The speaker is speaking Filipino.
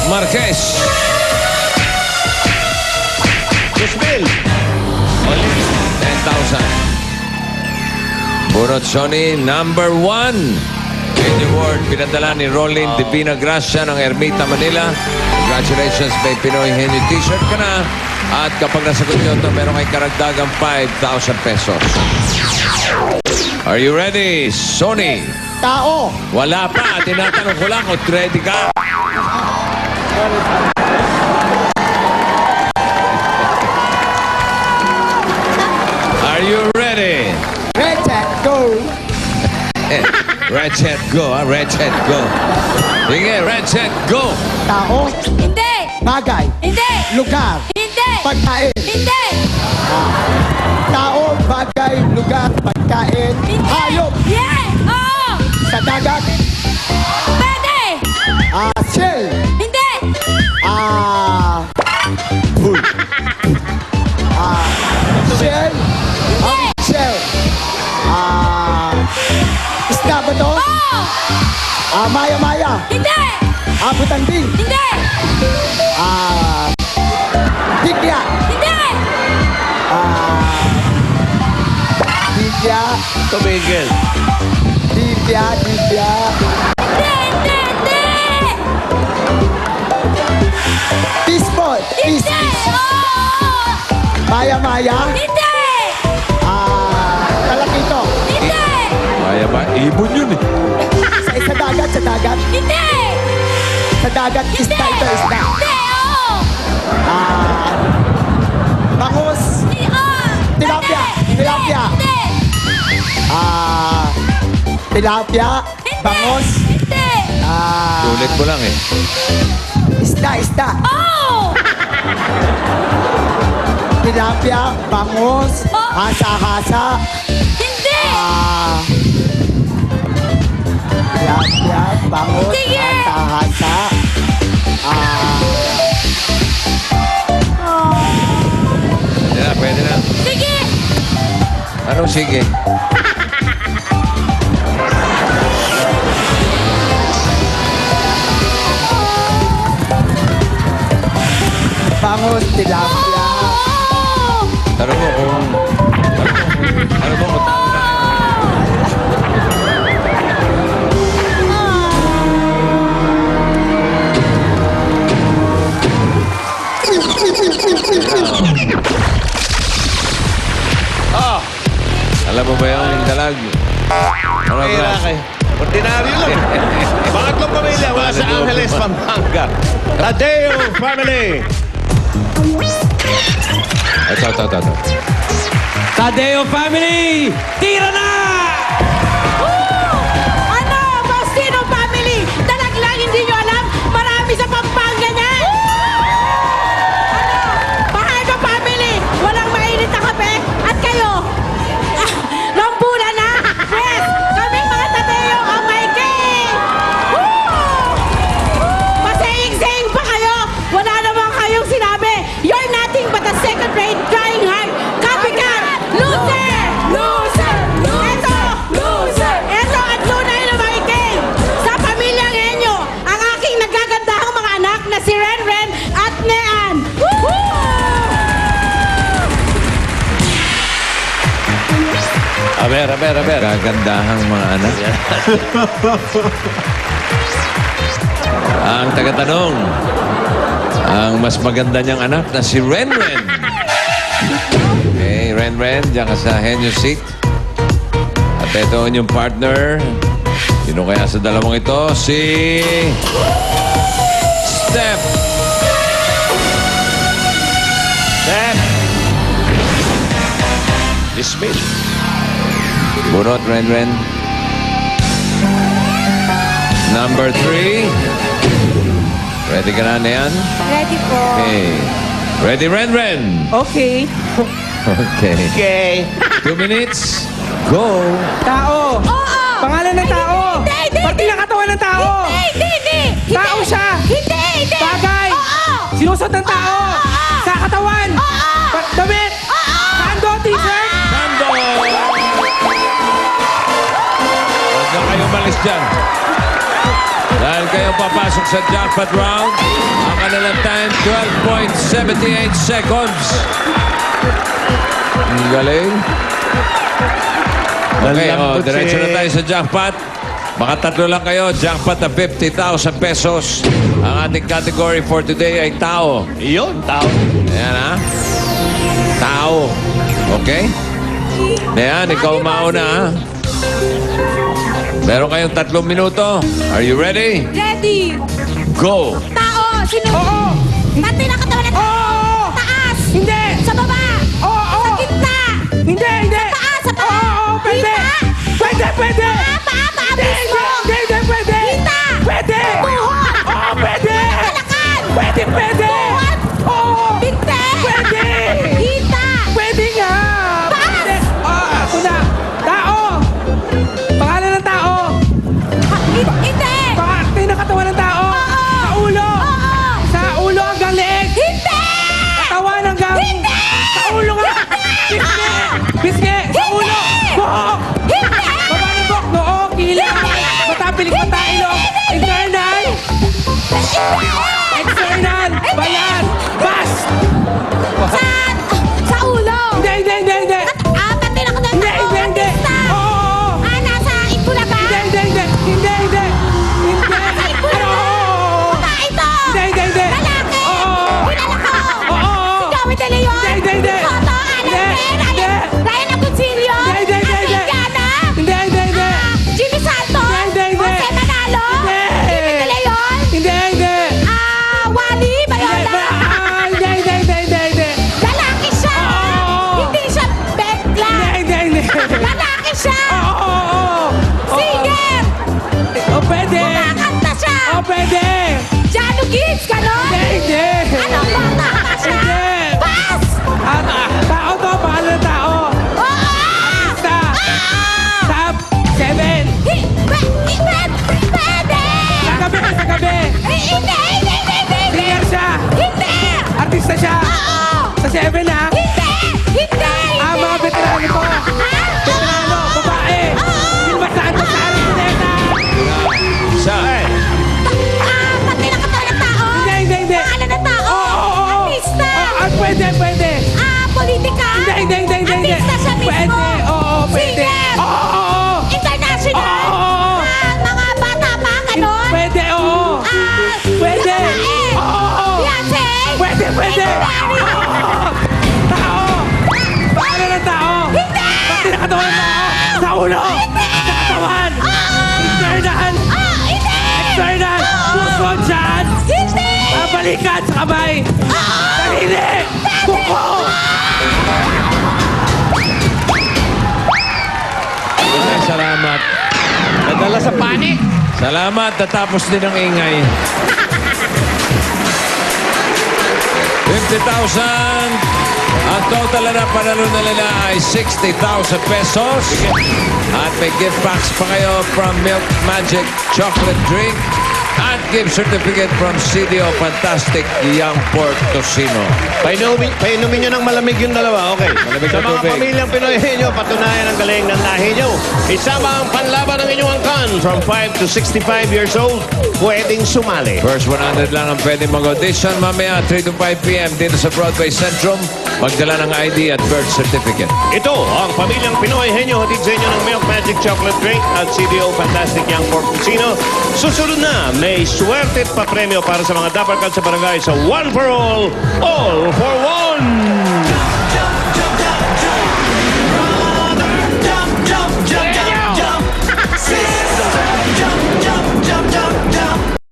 Marquez. Kusbil. Only 10,000. Bunot Sony, number 1. Candy Award, pinadala ni Rolling Divina Gracia ng Ermita, Manila. Congratulations, may Pinoy Henyo t-shirt ka na. At kapag nasagot nyo ito, meron kayong karagdagang 5,000 pesos. Are you ready, Sony? Tao. Wala pa. Tinatanong ko lang kung ready ka. Are you ready? Red set, go. Red, set, go. Red, set, go. Sige, red, set, go. Tao. Hindi! Bagay. Hindi! Lugar. Hindi! Pagkain. Hindi! Tao, bagay, lugar, pagkain. Hindi! Hayop. Yeah! Oo! Sa dagat. Pwede! Shell. Hindi! Uy. Shell. Shell. Isda ba to? Oo! Maya-maya. Hindi! Butanding. Hindi! Bigya. Hindi! Bigya. Tumigil. Bigya. Bigya. Hindi! Hindi! Hindi! Baseball. Hindi! Oo! Maya-maya. Hindi! Talakito. Hindi! Kaya ba? Ibon yun eh. Sa dagat, sa dagat. Hindi! Sa dagat, isda ito, isda. Hindi! Oo! Bangus. Tilapia. Tilapia. Hindi! Tilapia. Bangus. Hindi! Ulit mo lang eh. Isda, isda. Oo! Tilapia, bangus, Oh. hasa-hasa. Hindi! Tilapia, bangus, Sige. hasa-hasa. Pwede na, pwede na. Sige! Anong sige? Bangus, tilapia. Oo! Tanong mo kung... Ano mo kung tama na? Ah! Alam mo ba yung dalag? Ano Kaya ba? kay. Ordinaryo lang. Pangatlong pamilya wala sa Angeles, Pampanga. Tadeo family. Ito. Tadeo family, tira na! Ano? Faustino family! Dalag lang, hindi nyo alam? Marami sa Pampanga niyan! Ano? Pahardo family! Walang mainit na kape? At kayo? Rambulan na! Yes! Kaming mga Tadeo ang may king! Masaying-saying pa kayo! Wala naman kayong sinabi! You're nothing but a second-rate trying hard copycat! Loser! Loser! Loser! Loser! Eto at tunay na makiking sa pamilyang Henyo, ang aking nagagandahang mga anak na si Renren at Nean. Aber. Gagandahang mga anak. Ang tagatanong, ang mas maganda niyang anak na si Renren. Okay, Renren, diyan ka sa Henyo seat. At ito ang inyong partner. Sino kaya sa dalawang ito? Si... Steph. Step. Dismiss. Bunot, Renren. Number 3. Ready ka na, Nean? Ready po. Okay. Ready, Renren? Okay. Okay. Okay. 2 minutes. Go. Tao. Oo! Pangalan ng tao. Hindi! Pati ng katawan ng tao. Hindi! Tao siya. Hindi! Bagay. Oo! Sinusot ng tao. Oo. Sa katawan. Oo. Damit. Sando, t-shirt. Nando! Huwag na kayo malis dyan. Dahil kayo papasok sa jackpot round. Ang kanilang time, 12.78 seconds. Ang galing. Okay, Lalambot diretso si- na tayo sa jackpot. Baka tatlo lang kayo. Jackpot na 50,000 pesos. Ang ating category for today ay tao. Iyon, tao. Ayan ha. Tao. Okay? Ayan, ikaw mauna ha. Meron kayong 3 minuto. Are you ready? Ready. Go! Tao. Sino? Oo! Dati nakatawan na Oo! taas. Hindi! Sa baba. Oo! Sa gitna. Hindi! Hindi! Taas, sa taas. Oo! Pwede! Hita. Pwede! Pwede! Paa Hindi! mismo. Hindi! Hindi! Pwede! Hita. Pwede! Buhok. Oo! Pwede! Kalakan. Pwede! Pwede! Buhat. Oo! Binte. Pwede! Hita. Pwede nga! Taas. Pwede! Ako na! Tao! Pangalan ng tao! Hindi. Pinakatawan ng tao! Sa ulo! Oo. Sa ulo hanggang leeg! Hindi. Katawan hanggang... Hindi. Sa ulo nga! Bisge! Bisge! Sa ulo! Buhok! Hindi. Baba ng buhok! Noo! Kilay! Matapilik mata ilong! Internal! External! Balat! Bas! Sa ulo. Hindi! Hindi! Hindi! Hindi! Pati na ko ng Hindi! tao. Hindi! Hindi! Artista. Oo! Nasa Itbulaga. Hindi! Hindi! Hindi! Hindi! Hindi! Hindi! Nasa Itbulaga. Oo! Ito. Hindi! Hindi! Hindi! Lalaki. Oo! Kilala ko. Oo! Si Joey De Leon. Hindi, hindi, hindi. Soto, Hindi, Alan hindi. Ryan Agoncillo. Hindi, hindi, hindi, hindi. Indiana. Hindi! Hindi! Hindi! Jimmy Santos. Hindi, hindi, hindi. Jose Manalo. Hindi. Jimmy De Leon. Hindi! Hindi! Wally Bayola. Hindi! Hindi! Hindi! Hindi! Hindi! Lalaki siya. Oo. Hindi siya bekla. Hindi! Hindi! Lalaki siya. Oo! Singer. O pwede! Kakanta siya. O pwede! Jano Gibbs, ganon. Hindi! Hindi! Ano ba? Tama siya. Hindi. Pass. At tao to! Pangalan ng tao! Oo. Sa! Top 7! Pwede. Sa gabi! Sa gabi! Hindi. Singer siya! Hindi. Artista siya! Oo. Sa 7 ha! Hindi. Mga veterano po! Veterano! Babae! Silva Santos sa Arizoneta! Isa. Pati na katawan ng tao. Hindi! Hindi! Hindi! Pangalan ng tao. Oo! Artista. Pwede! Pwede! Politika. Hindi! Hindi! Hindi! Hindi! Artista siya mismo. Pwede! Oo! Pwede! Singer. Oo! International. Oo. Mga bata pa, ganon. Pwede! Oo! Pwede! Oo. Beyonce. Pwede! Pwede! Mary. Oo. Tao! Pangalan ng tao! Hindi. Pati nakatawan ng tao! Sa ulo! Sa katawan! Internal! Hindi. External! Puso! Tiyan! Hindi. Balikat sa kamay! Dalili! Kuko! Salamat. Nadala sa panic. Salamat. Natapos din ang ingay. 50,000. Ang total na panalo na nila ay 60,000 pesos. At may gift packs pa kayo from Milk Magic Chocolate Drink. At gift certificate from CDO Fantastic Young Pork Tocino. Painumin nyo ng malamig yung dalawa, okay? Malamig Sa na mga tubig. pamilyang Pinoy nyo, patunayan ang galing ng lahi nyo. Isama ang panlaban ng inyong angkan from 5 to 65 years old. Pwedeng sumali. First 100 lang ang pwede mag-audition. Mamaya 3 to 5 p.m. dito sa Broadway Centrum. Magdala ng ID at birth certificate. Ito ang pamilyang Pinoy Henyo, hatid sa inyo ng Milk Magic Chocolate Drink at CDO Fantastic Young Pork Tocino. Susunod na, may swerte at papremyo para sa mga dapat sa barangay sa One for All for One!